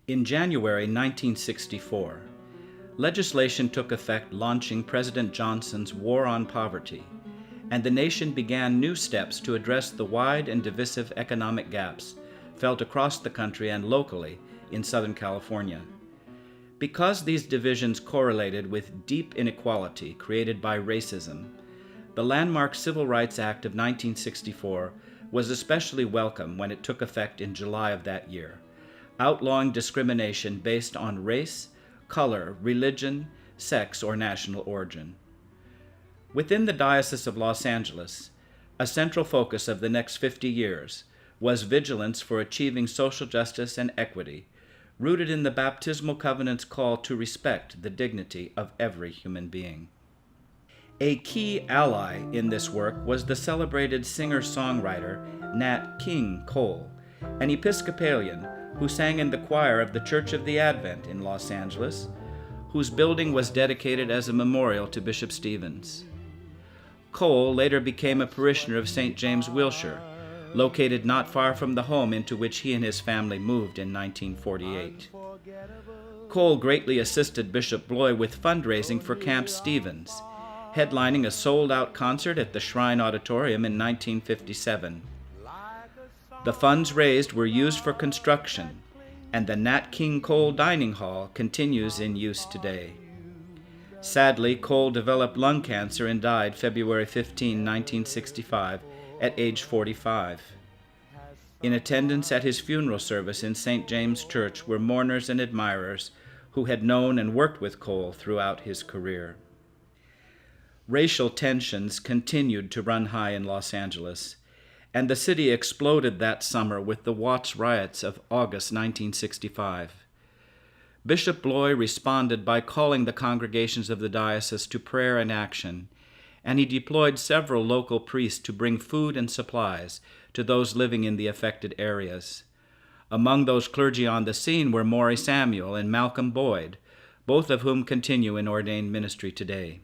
In January 1964, legislation took effect launching President Johnson's War on Poverty, and the nation began new steps to address the wide and divisive economic gaps felt across the country and locally in Southern California. Because these divisions correlated with deep inequality created by racism, the landmark Civil Rights Act of 1964 was especially welcome when it took effect in July of that year, outlawing discrimination based on race, color, religion, sex, or national origin. Within the Diocese of Los Angeles, a central focus of the next 50 years was vigilance for achieving social justice and equity, rooted in the baptismal covenant's call to respect the dignity of every human being. A key ally in this work was the celebrated singer-songwriter Nat King Cole, an Episcopalian who sang in the choir of the Church of the Advent in Los Angeles, whose building was dedicated as a memorial to Bishop Stevens. Cole later became a parishioner of St. James, Wilshire, located not far from the home into which he and his family moved in 1948. Cole greatly assisted Bishop Bloy with fundraising for Camp Stevens, headlining a sold-out concert at the Shrine Auditorium in 1957. The funds raised were used for construction, and the Nat King Cole Dining Hall continues in use today. Sadly, Cole developed lung cancer and died February 15, 1965, at age 45. In attendance at his funeral service in St. James Church were mourners and admirers who had known and worked with Cole throughout his career. Racial tensions continued to run high in Los Angeles, and the city exploded that summer with the Watts riots of August 1965. Bishop Bloy responded by calling the congregations of the diocese to prayer and action, and he deployed several local priests to bring food and supplies to those living in the affected areas. Among those clergy on the scene were Maury Samuel and Malcolm Boyd, both of whom continue in ordained ministry today.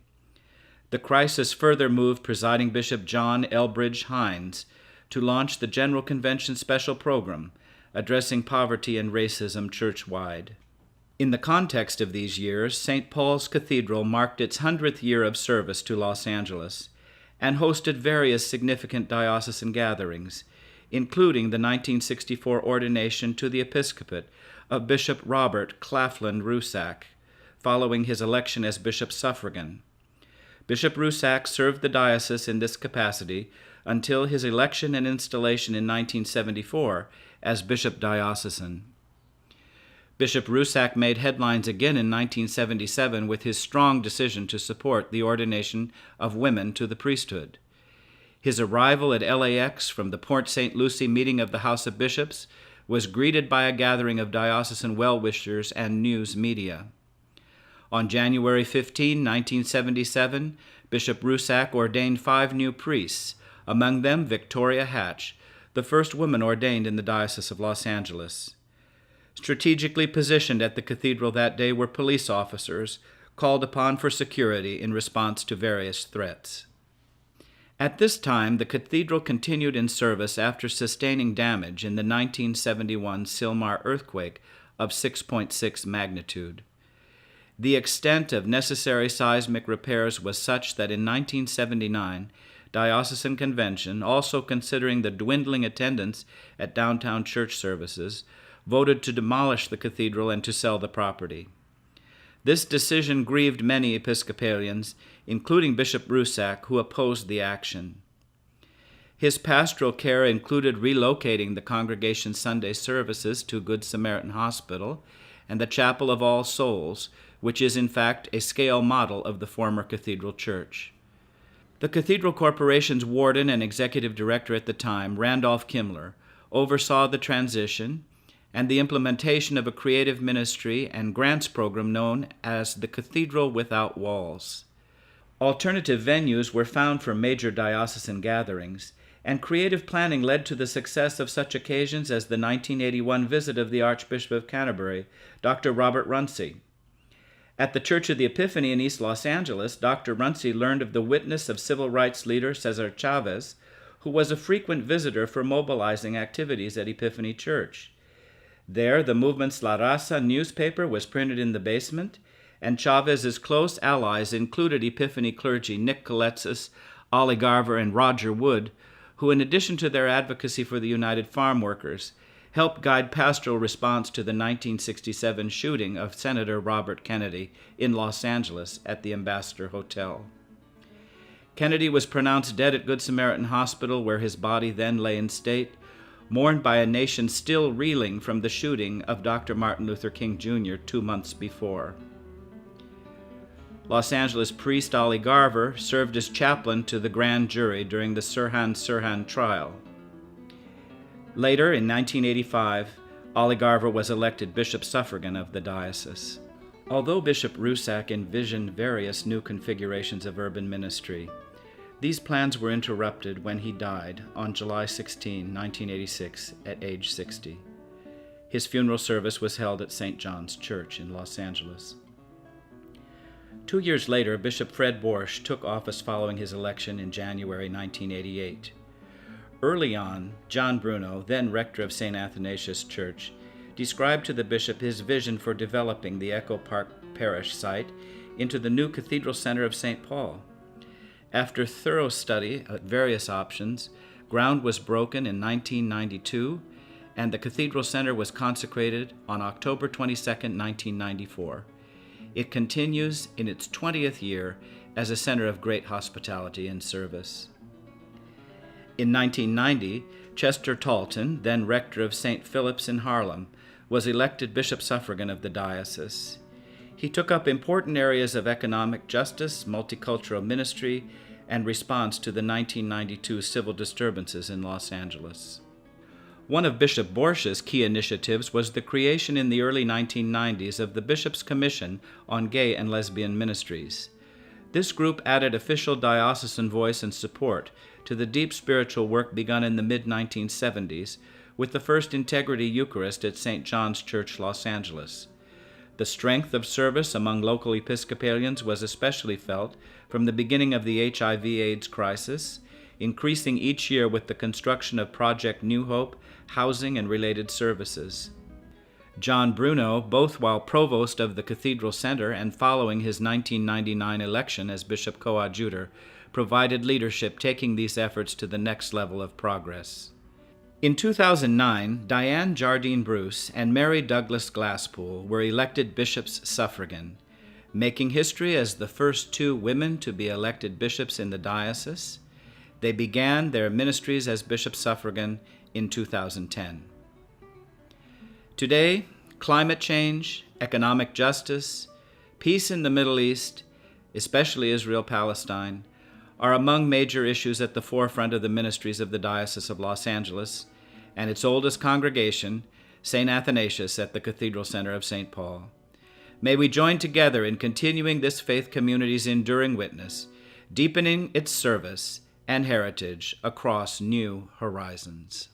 The crisis further moved Presiding Bishop John Elbridge Hines to launch the General Convention Special Program addressing poverty and racism church-wide. In the context of these years, St. Paul's Cathedral marked its 100th year of service to Los Angeles and hosted various significant diocesan gatherings, including the 1964 ordination to the episcopate of Bishop Robert Claflin Rusak, following his election as bishop suffragan. Bishop Rusak served the diocese in this capacity until his election and installation in 1974 as bishop diocesan. Bishop Rusak made headlines again in 1977 with his strong decision to support the ordination of women to the priesthood. His arrival at LAX from the Port St. Lucie meeting of the House of Bishops was greeted by a gathering of diocesan well-wishers and news media. On January 15, 1977, Bishop Rusak ordained 5 new priests, among them Victoria Hatch, the first woman ordained in the Diocese of Los Angeles. Strategically positioned at the cathedral that day were police officers called upon for security in response to various threats. At this time, the cathedral continued in service after sustaining damage in the 1971 Sylmar earthquake of 6.6 magnitude. The extent of necessary seismic repairs was such that in 1979, Diocesan Convention, also considering the dwindling attendance at downtown church services, voted to demolish the cathedral and to sell the property. This decision grieved many Episcopalians, including Bishop Rusak, who opposed the action. His pastoral care included relocating the congregation's Sunday services to Good Samaritan Hospital and the Chapel of All Souls, which is in fact a scale model of the former cathedral church. The Cathedral Corporation's warden and executive director at the time, Randolph Kimler, oversaw the transition and the implementation of a creative ministry and grants program known as the Cathedral Without Walls. Alternative venues were found for major diocesan gatherings, and creative planning led to the success of such occasions as the 1981 visit of the Archbishop of Canterbury, Dr. Robert Runcie. At the Church of the Epiphany in East Los Angeles, Dr. Runcie learned of the witness of civil rights leader Cesar Chavez, who was a frequent visitor for mobilizing activities at Epiphany Church. There, the movement's La Raza newspaper was printed in the basement, and Chavez's close allies included Epiphany clergy Nick Coletsis, Ollie Garver, and Roger Wood, who, in addition to their advocacy for the United Farm Workers, helped guide pastoral response to the 1967 shooting of Senator Robert Kennedy in Los Angeles at the Ambassador Hotel. Kennedy was pronounced dead at Good Samaritan Hospital, where his body then lay in state, mourned by a nation still reeling from the shooting of Dr. Martin Luther King Jr. 2 months before. Los Angeles priest Ollie Garver served as chaplain to the grand jury during the Sirhan trial. Later, in 1985, Ollie Garver was elected bishop suffragan of the diocese. Although Bishop Rusak envisioned various new configurations of urban ministry, these plans were interrupted when he died on July 16, 1986, at age 60. His funeral service was held at St. John's Church in Los Angeles. 2 years later, Bishop Fred Borsch took office following his election in January 1988. Early on, John Bruno, then rector of St. Athanasius Church, described to the bishop his vision for developing the Echo Park Parish site into the new Cathedral Center of St. Paul. After thorough study of various options, ground was broken in 1992, and the Cathedral Center was consecrated on October 22, 1994. It continues in its 20th year as a center of great hospitality and service. In 1990, Chester Talton, then rector of St. Philip's in Harlem, was elected bishop suffragan of the diocese. He took up important areas of economic justice, multicultural ministry, and response to the 1992 civil disturbances in Los Angeles. One of Bishop Borsch's key initiatives was the creation in the early 1990s of the Bishop's Commission on Gay and Lesbian Ministries. This group added official diocesan voice and support to the deep spiritual work begun in the mid-1970s with the first Integrity Eucharist at St. John's Church, Los Angeles. The strength of service among local Episcopalians was especially felt from the beginning of the HIV/AIDS crisis, increasing each year with the construction of Project New Hope, housing, and related services. John Bruno, both while provost of the Cathedral Center and following his 1999 election as bishop coadjutor, provided leadership taking these efforts to the next level of progress. In 2009, Diane Jardine Bruce and Mary Douglas Glasspool were elected bishops suffragan, making history as the first 2 women to be elected bishops in the diocese. They began their ministries as bishop suffragan in 2010. Today, climate change, economic justice, peace in the Middle East, especially Israel-Palestine, are among major issues at the forefront of the ministries of the Diocese of Los Angeles and its oldest congregation, St. Athanasius at the Cathedral Center of St. Paul. May we join together in continuing this faith community's enduring witness, deepening its service and heritage across new horizons.